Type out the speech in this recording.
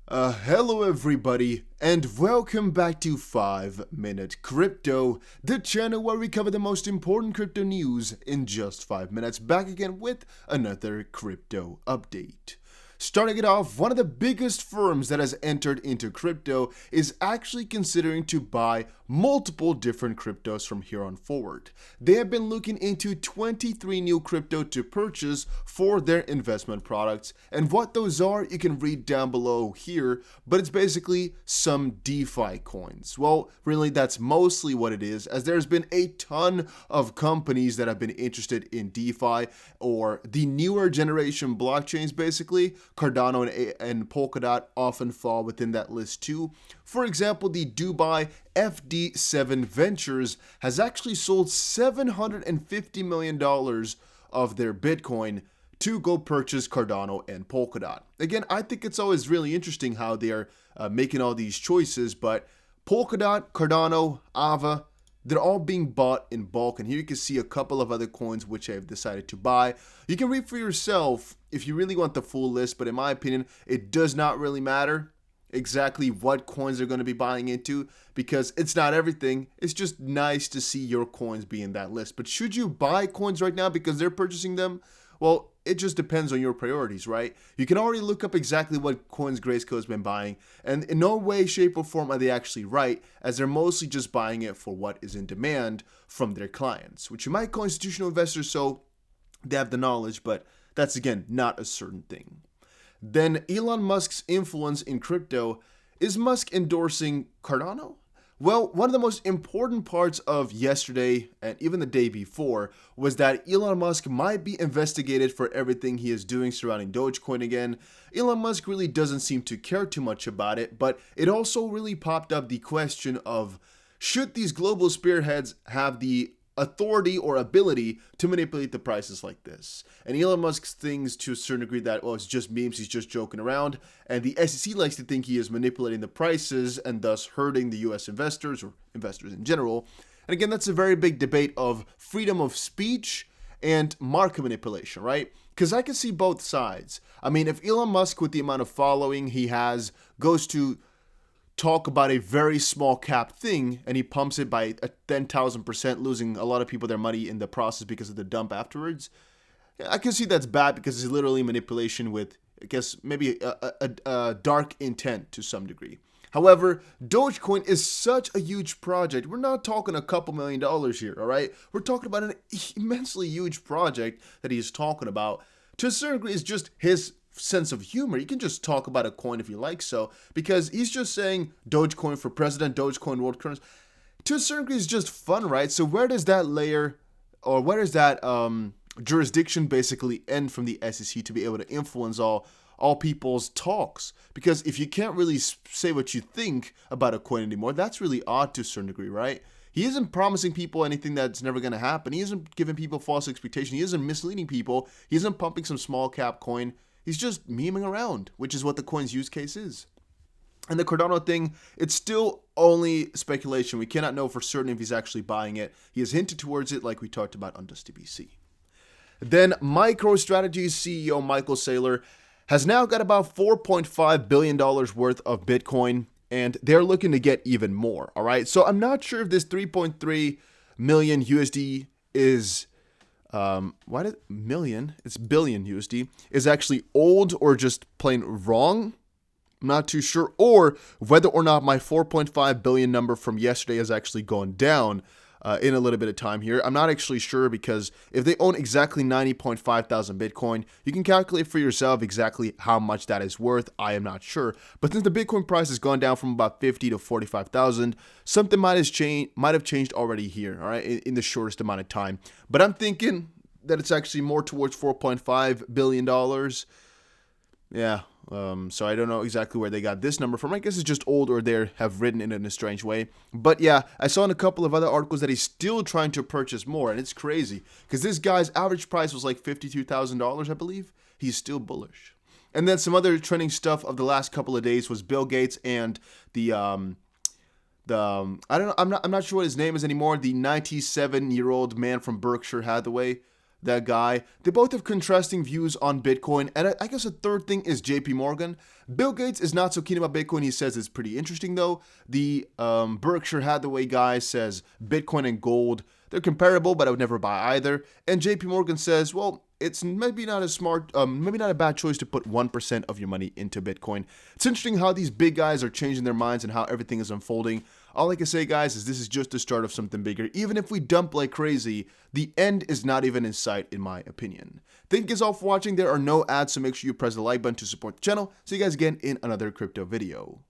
Hello everybody, and welcome back to 5 Minute Crypto, the channel where we cover the most important crypto news in just 5 minutes. Back again with another crypto update. Starting it off, one of the biggest firms that has entered into crypto is actually considering to buy multiple different cryptos from here on forward. They have been looking into 23 new crypto to purchase for their investment products, and what those are you can read down below here, but it's basically some DeFi coins. Well, really that's mostly what it is, as there's been a ton of companies that have been interested in DeFi or the newer generation blockchains basically. Cardano and Polkadot often fall within that list too. For example, the Dubai FD7 Ventures has actually sold $750 million of their Bitcoin to go purchase Cardano and Polkadot. Again, I think it's always really interesting how they are making all these choices, but Polkadot, Cardano, Ava, they're all being bought in bulk, and here you can see a couple of other coins which I've decided to buy. You can read for yourself if you really want the full list, but in my opinion, it does not really matter exactly what coins they're going to be buying into because it's not everything. It's just nice to see your coins be in that list. But should you buy coins right now because they're purchasing them? Well, it just depends on your priorities, right? You can already look up exactly what coins Grayscale has been buying, and in no way, shape, or form are they actually right, as they're mostly just buying it for what is in demand from their clients, which you might call institutional investors, so they have the knowledge, but that's again not a certain thing. Then Elon Musk's influence in crypto. Is Musk endorsing Cardano? Well, one of the most important parts of yesterday and even the day before was that Elon Musk might be investigated for everything he is doing surrounding Dogecoin again. Elon Musk really doesn't seem to care too much about it, but it also really popped up the question of should these global spearheads have the authority or ability to manipulate the prices like this. And Elon Musk thinks to a certain degree that, well, it's just memes, he's just joking around. And the SEC likes to think he is manipulating the prices and thus hurting the US investors or investors in general. And again, that's a very big debate of freedom of speech and market manipulation, right? Because I can see both sides. I mean, if Elon Musk, with the amount of following he has, goes to talk about a very small cap thing and he pumps it by a 10,000%, losing a lot of people their money in the process because of the dump afterwards, I can see that's bad because it's literally manipulation with, I guess, maybe a dark intent to some degree. However, Dogecoin is such a huge project. We're not talking a couple $1,000,000 here, all right? We're talking about an immensely huge project that he's talking about. To a certain degree, it's just his sense of humor. You can just talk about a coin if you like so, because he's just saying Dogecoin for president, Dogecoin world currency. To a certain degree, it's just fun, right? So where does that layer, or where does that jurisdiction basically end from the SEC to be able to influence all people's talks? Because if you can't really say what you think about a coin anymore, that's really odd to a certain degree, right? He isn't promising people anything that's never going to happen. He isn't giving people false expectations. He isn't misleading people. He isn't pumping some small cap coin. He's just memeing around, which is what the coin's use case is. And the Cardano thing, it's still only speculation. We cannot know for certain if he's actually buying it. He has hinted towards it like we talked about on Dusty BC. Then MicroStrategy CEO Michael Saylor has now got about $4.5 billion worth of Bitcoin, and they're looking to get even more, all right? So I'm not sure if this 3.3 million USD is why did million? It's billion USD is actually old or just plain wrong. I'm not too sure, or whether or not my 4.5 billion number from yesterday has actually gone down in a little bit of time here. I'm not actually sure because if they own exactly 90.5 thousand Bitcoin, you can calculate for yourself exactly how much that is worth. I am not sure, but since the Bitcoin price has gone down from about 50 to 45,000, something might have changed already here. All right, in the shortest amount of time. But I'm thinking that it's actually more towards $4.5 billion. Yeah. So I don't know exactly where they got this number from. I guess it's just old or they have written it in a strange way. But yeah, I saw in a couple of other articles that he's still trying to purchase more, and it's crazy because this guy's average price was like $52,000, I believe. He's still bullish. And then some other trending stuff of the last couple of days was Bill Gates and I don't know, I'm not sure what his name is anymore. The 97-year-old man from Berkshire Hathaway. that guy. They both have contrasting views on Bitcoin, and I guess a third thing is JP Morgan. Bill Gates is not so keen about Bitcoin. He says it's pretty interesting though. The Berkshire Hathaway guy says Bitcoin and gold, they're comparable, but I would never buy either. And JP Morgan says, well, it's maybe not a smart, maybe not a bad choice to put 1% of your money into Bitcoin. It's interesting how these big guys are changing their minds and how everything is unfolding. All I can say, guys, is this is just the start of something bigger. Even if we dump like crazy, the end is not even in sight, in my opinion. Thank you guys all for watching. There are no ads, so make sure you press the like button to support the channel. See you guys again in another crypto video.